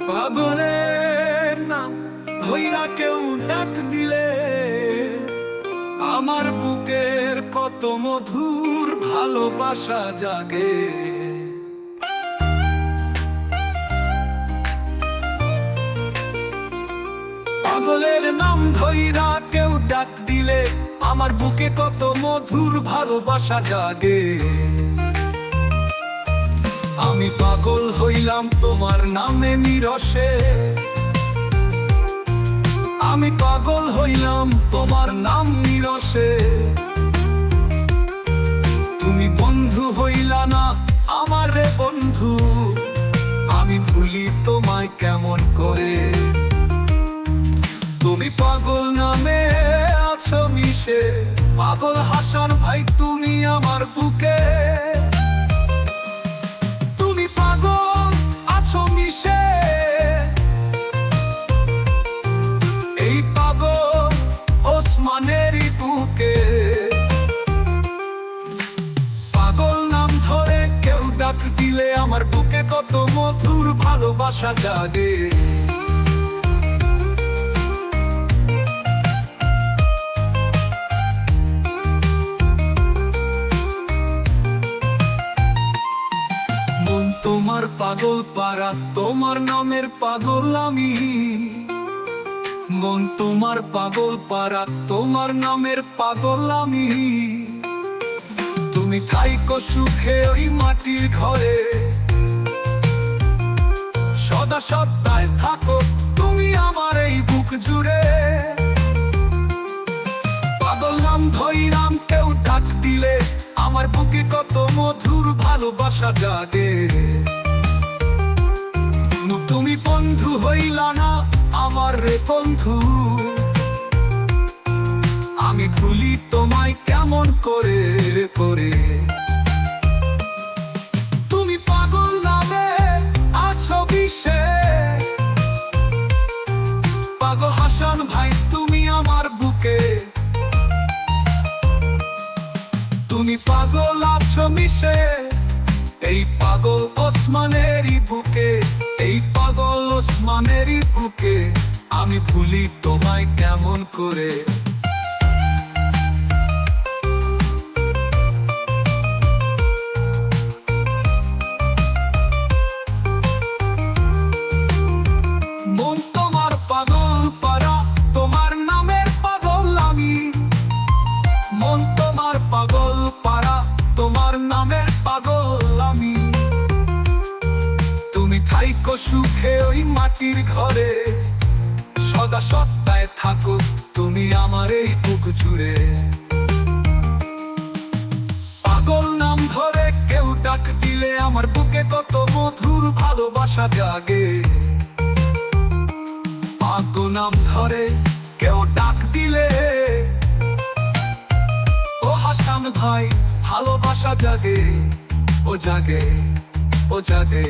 পাগলের নাম ধইরা কেউ ডাক দিলে আমার বুকের কত মধুর ভালোবাসা জাগে। পাগলের নাম ধইরা কেউ ডাক দিলে আমার বুকে কত মধুর ভালোবাসা জাগে। আমি পাগল হইলাম তোমার নামে নিরসে, আমি পাগল হইলাম তোমার নাম নিরসে। তুমি বন্ধু হইলা না আমার রে বন্ধু, আমি ভুলি তোমায় কেমন করে। তুমি পাগল নামে আছো মিশে, পাগল হাসান ভাই তুমি আমার বুকে। তুমি পাগল আছো মিশে, এই পাগল ওসমানেরই বুকে। পাগল নাম ধরে কেউ ডাক দিলে আমার বুকে কত মধুর ভালোবাসা জাগে। তোমার পাগল পারা তোমার নামের পাগল আমি, মন তোমার পাগল পারা তোমার নামের পাগল আমি। তুমি থাইকো সুখে ওই মাটির ঘরে, সদা সত্তায় থাকো তুমি আমার এই বুক জুড়ে। পাগল নাম ধইরাম কেউ ডাক দিলে আমার বুকে কত মধুর ভালোবাসা জাগে। তুমি বন্ধু হইলা না আমার রে বন্ধু, আমি ভুলি তোমায় কেমন করে করে। তুমি পাগল নামে আছো বিষে, পাগল হাসান ভাই তুমি আমার বুকে। তুমি পাগল আছো মিশে, এই পাগল ওসমানেরই বুকে, এই পাগল ওসমানেরই বুকে। আমি ভুলি তোমায় কেমন করে। মন তোমার পাগল পারা তোমার নামের পাগল আমি, মন তোমার পাগল পারা তোমার নামের পাগল আমি। তুমি থাইকো সুখে ওই মাটির ঘরে, সদা সত্তায় থাকো তুমি আমার এই বুক জুড়ে। পাগল নাম ধরে কেউ ডাক দিলে আমার বুকে কত মধুর ভালোবাসা জাগে। পাগল নাম ধরে কেউ ডাক দিলে ও হাসান ভাই ভালোবাসা জাগে, ও জাগে, ও জাগে।